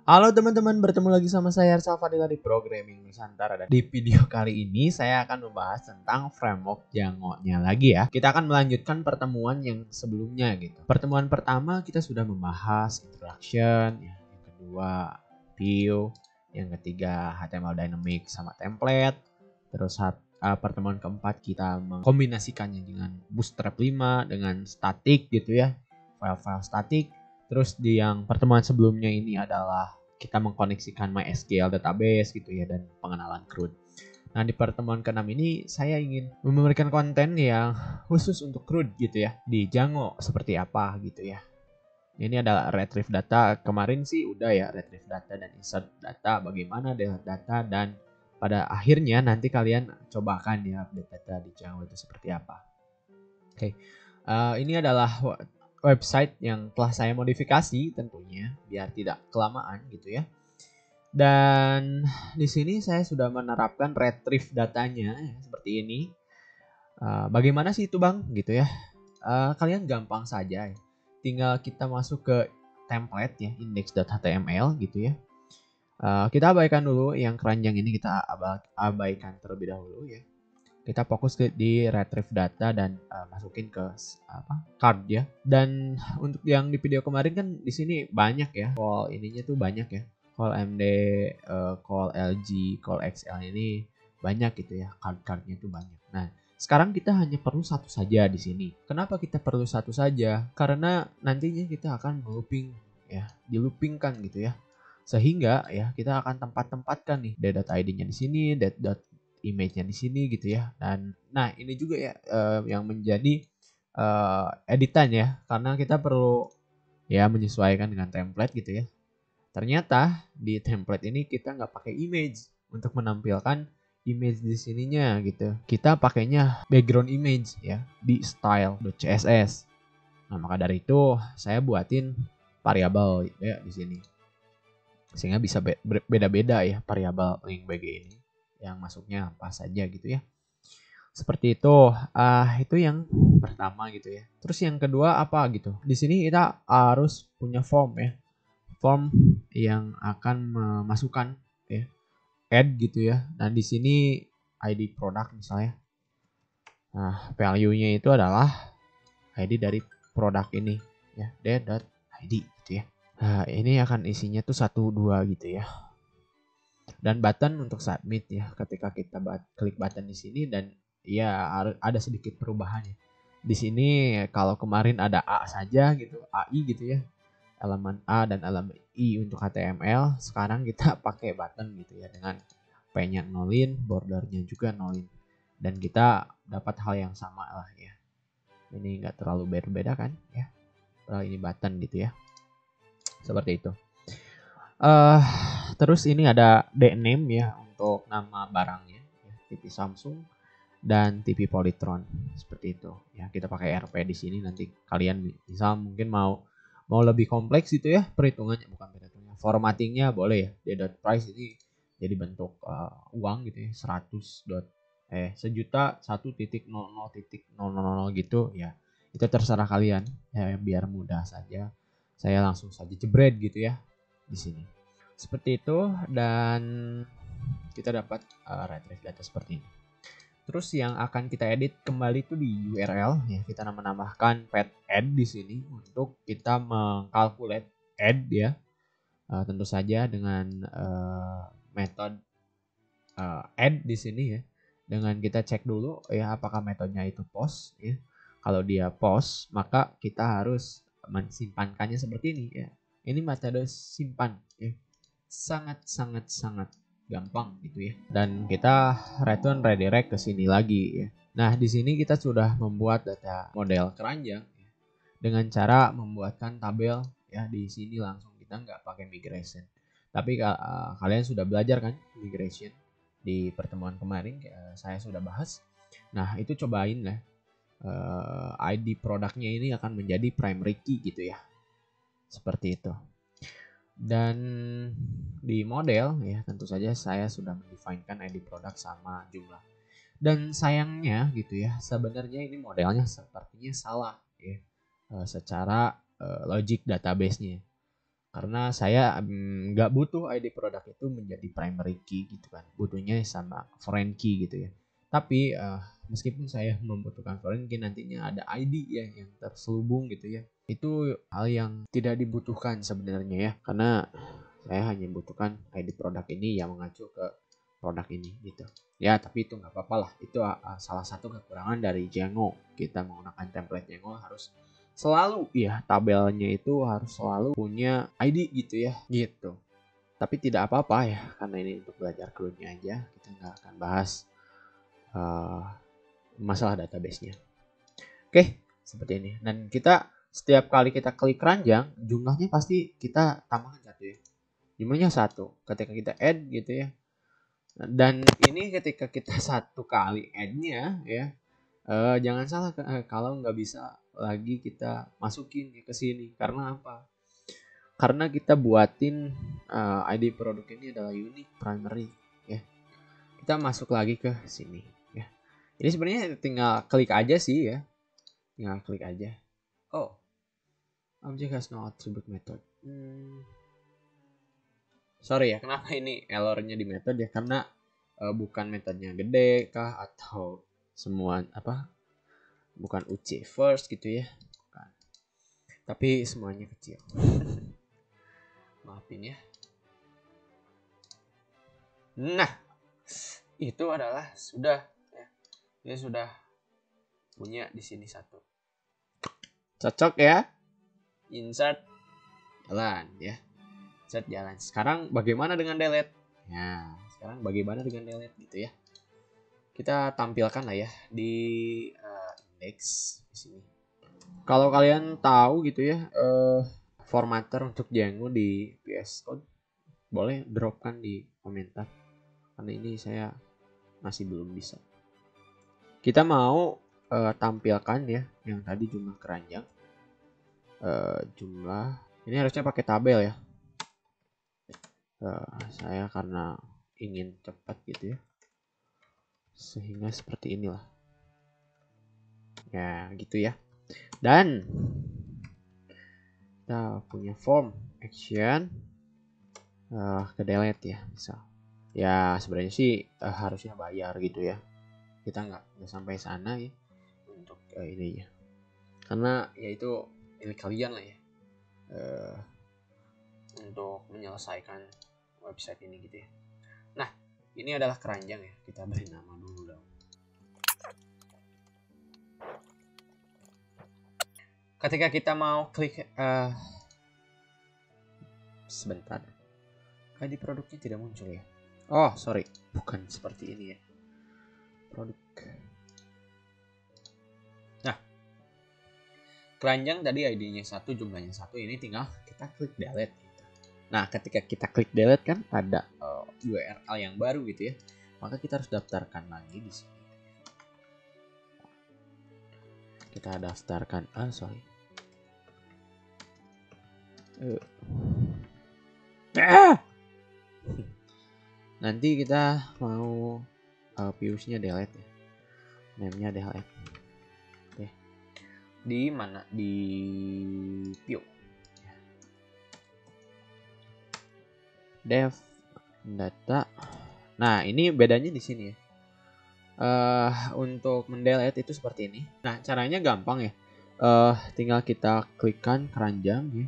Halo teman-teman, bertemu lagi sama saya Arsal Fadila di Programming Nusantara. Dan di video kali ini saya akan membahas tentang framework Django-nya lagi ya. Kita akan melanjutkan pertemuan yang sebelumnya gitu. Pertemuan pertama kita sudah membahas introduction, ya. Yang kedua view, yang ketiga HTML dynamic sama template. Terus pertemuan keempat kita mengkombinasikannya dengan Bootstrap 5 dengan static gitu ya. File-file static. Terus di yang pertemuan sebelumnya ini adalah kita mengkoneksikan MySQL database gitu ya dan pengenalan CRUD. Nah di pertemuan ke-6 ini saya ingin memberikan konten yang khusus untuk CRUD gitu ya. Di Django seperti apa gitu ya. Ini adalah retrieve data. Kemarin sih udah ya retrieve data dan insert data. Bagaimana delete data dan pada akhirnya nanti kalian cobakan ya update data di Django itu seperti apa. Oke. Ini adalah website yang telah saya modifikasi tentunya biar tidak kelamaan gitu ya. Dan di sini saya sudah menerapkan retrieve datanya ya, seperti ini. Bagaimana sih itu Bang gitu ya? Kalian gampang saja ya. Tinggal kita masuk ke template ya index.html gitu ya. Kita abaikan dulu yang keranjang ini, kita abaikan terlebih dahulu ya. Kita fokus di retrieve data dan masukin ke card ya. Dan untuk yang di video kemarin kan di sini banyak ya call ininya tuh banyak ya. Call MD, call LG, call XL ini banyak gitu ya. Card-cardnya tuh banyak. Nah, sekarang kita hanya perlu satu saja di sini. Kenapa kita perlu satu saja? Karena nantinya kita akan looping ya, diloopingkan gitu ya. Sehingga ya kita akan tempatkan nih .id-nya di sini, image-nya di sini gitu ya. Dan nah ini juga ya yang menjadi editan ya, karena kita perlu ya menyesuaikan dengan template gitu ya. Ternyata di template ini kita nggak pakai image untuk menampilkan image di sininya gitu. Kita pakainya background image ya di style.css. Nah maka dari itu saya buatin variabel ya di sini, sehingga bisa beda-beda ya variabel link bg ini yang masuknya apa saja gitu ya. Seperti itu. Itu yang pertama gitu ya. Terus yang kedua apa gitu? Di sini kita harus punya form ya. Form yang akan memasukkan ya add gitu ya. Dan di sini ID produk misalnya. Nah, value-nya itu adalah ID dari produk ini ya, d.id gitu ya. Nah, ini akan isinya tuh 1 2 gitu ya. Dan button untuk submit ya, ketika kita klik button di sini dan ya ada sedikit perubahan ya. Di sini kalau kemarin ada A saja gitu, AI gitu ya, elemen A dan elemen I untuk HTML, sekarang kita pakai button gitu ya dengan P-nya nolin, bordernya juga nolin, dan kita dapat hal yang sama lah ya. Ini enggak terlalu berbeda kan ya, ini button gitu ya, seperti itu. Terus ini ada dname ya untuk nama barangnya ya, TV Samsung dan TV Polytron seperti itu ya. Kita pakai RP di sini, nanti kalian misal mungkin mau lebih kompleks itu ya perhitungannya, bukan perhitungannya, formattingnya boleh ya. D.price ini jadi bentuk uang gitu ya, 1 1.0.0.000 gitu ya. Itu terserah kalian ya, biar mudah saja. Saya langsung saja jebret gitu ya di sini. Seperti itu, dan kita dapat retrieve data seperti ini. Terus yang akan kita edit kembali itu di URL ya. Kita menambahkan path add di sini untuk kita mengkalkulate add ya. Tentu saja dengan metode add di sini ya. Dengan kita cek dulu ya apakah metodenya itu post ya. Kalau dia post, maka kita harus mensimpankannya seperti ini ya. Ini metode simpan ya. Sangat gampang gitu ya. Dan kita return redirect ke sini lagi ya. Nah, di sini kita sudah membuat data model keranjang ya, dengan cara membuatkan tabel ya di sini langsung, kita nggak pakai migration. Tapi kalian sudah belajar kan migration di pertemuan kemarin, saya sudah bahas. Nah, itu cobain lah. ID produknya ini akan menjadi primary key gitu ya. Seperti itu. Dan di model ya tentu saja saya sudah mendefinkan ID produk sama jumlah. Dan sayangnya gitu ya, sebenarnya ini modelnya sepertinya salah ya, secara logic database-nya. Karena saya nggak butuh ID produk itu menjadi primary key gitu kan, butuhnya sama foreign key gitu ya. Tapi meskipun saya membutuhkan foreign key, nantinya ada ID ya yang terselubung gitu ya, itu hal yang tidak dibutuhkan sebenarnya ya, karena saya hanya membutuhkan ID produk ini yang mengacu ke produk ini gitu ya. Tapi itu nggak apa-apa lah, itu salah satu kekurangan dari Django. Kita menggunakan template Django harus selalu ya, tabelnya itu harus selalu punya ID gitu ya gitu. Tapi tidak apa-apa ya, karena ini untuk belajar cloudnya aja, kita nggak akan bahas masalah database-nya. Oke, seperti ini. Dan kita setiap kali kita klik keranjang, jumlahnya pasti kita tambahkan 1 ya, jumlahnya 1 ketika kita add gitu ya. Dan ini ketika kita 1 kali add-nya ya, jangan salah kalau nggak bisa lagi kita masukin ke sini. Karena apa? Karena kita buatin ID produk ini adalah unique primary ya. Kita masuk lagi ke sini ya. Ini sebenarnya tinggal klik aja sih ya. Tinggal klik aja. Oh, object has no attribute method. Sorry ya, kenapa ini errornya di metode ya? Karena bukan metodenya gede kah atau semua apa? Bukan UC first gitu ya. Bukan. Tapi semuanya kecil. Maafin ya. Nah, itu adalah sudah ya. Ini sudah punya di sini 1. Cocok ya? Insert jalan ya. Insert jalan. Sekarang bagaimana dengan delete? Ya, sekarang bagaimana dengan delete gitu ya? Kita tampilkan lah ya di index di sini. Kalau kalian tahu gitu ya, formatter untuk Django di VS Code, boleh dropkan di komentar. Karena ini saya masih belum bisa. Kita mau tampilkan ya yang tadi jumlah keranjang. Jumlah ini harusnya pakai tabel ya. Saya karena ingin cepat gitu ya, sehingga seperti inilah ya gitu ya. Dan kita punya form action ke delete ya, misal ya sebenarnya sih harusnya bayar gitu ya. Kita nggak sampai sana ya untuk ini ya, karena ya itu milik kalian lah ya, untuk menyelesaikan website ini gitu ya. Nah, ini adalah keranjang ya, kita beri nama dulu dong. Ketika kita mau klik sebentar, ID produknya tidak muncul ya. Oh sorry, bukan seperti ini ya produk. Nah, keranjang tadi ID-nya 1, jumlahnya 1, ini tinggal kita klik delete gitu. Nah, ketika kita klik delete kan ada URL yang baru gitu ya, maka kita harus daftarkan lagi di sini. Kita daftarkan nanti kita mau views-nya delete ya, name-nya delete. Oke. Di mana? Di view dev data. Nah, ini bedanya di sini ya. Untuk mendelete itu seperti ini. Nah, caranya gampang ya. Tinggal kita klikkan keranjang ya.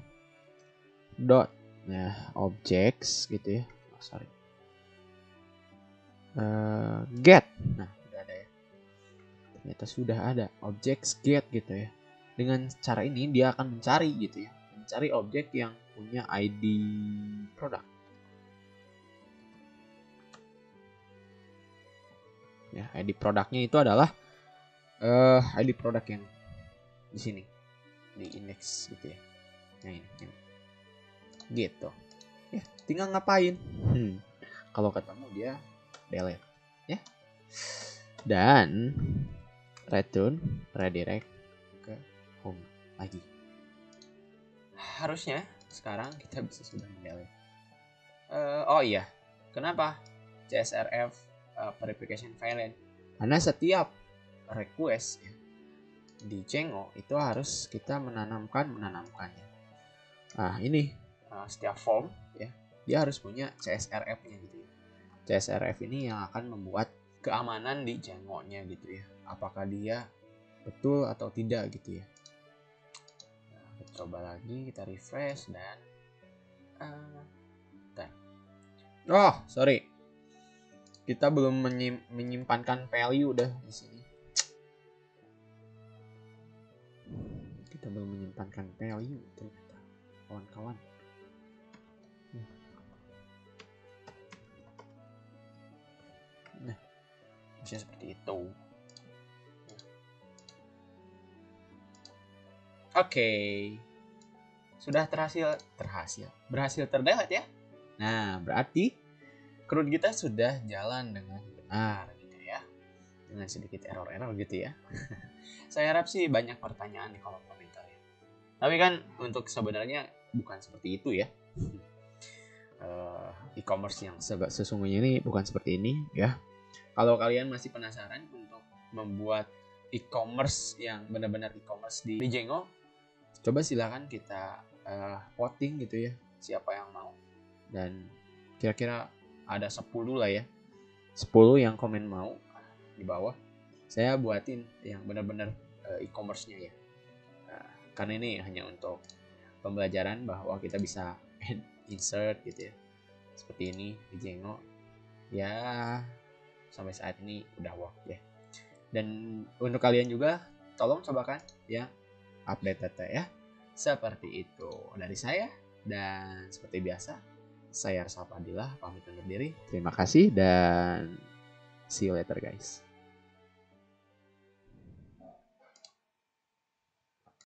Dot. Nah, objects gitu ya. Oh, sorry. Get. Nah, sudah ada ya. Ternyata sudah ada objects get gitu ya. Dengan cara ini dia akan mencari gitu ya. Mencari objek yang punya ID produk. Ya, ID produknya itu adalah ID produk yang di sini di index gitu ya. Nah ini gitu ya, tinggal ngapain kalau ketemu dia delete ya, dan return redirect ke home lagi. Harusnya sekarang kita bisa sudah mendelete. Oh iya, kenapa CSRF verification failed? Karena setiap request ya, di Django itu harus kita menanamkannya. Nah, ini setiap form ya, dia harus punya CSRF-nya gitu ya. CSRF ini yang akan membuat keamanan di jengoknya gitu ya. Apakah dia betul atau tidak gitu ya. Nah, kita coba lagi, kita refresh dan oh sorry, kita belum menyimpankan value udah di sini. Kita belum menyimpankan value ternyata, kawan-kawan. Nah, bisa seperti itu. Oke. Sudah berhasil terlihat ya. Nah, berarti CRUD kita sudah jalan dengan benar gitu ya. Dengan sedikit error-error gitu ya. Saya harap sih banyak pertanyaan di kolom komentar ya. Tapi kan untuk sebenarnya bukan seperti itu ya. E-commerce yang sesungguhnya ini bukan seperti ini ya. Kalau kalian masih penasaran untuk membuat e-commerce yang benar-benar e-commerce di Jengo, coba silakan kita voting gitu ya, siapa yang mau. Dan kira-kira ada 10 lah ya, 10 yang komen mau di bawah, saya buatin yang benar-benar e-commerce-nya ya. Karena ini hanya untuk pembelajaran bahwa kita bisa insert gitu ya, seperti ini di Jengo ya. Sampai saat ini udah work ya. Dan untuk kalian juga tolong cobakan ya, update data ya. Seperti itu dari saya, dan seperti biasa saya Arsal Fadilah pamit undur diri. Terima kasih dan see you later guys.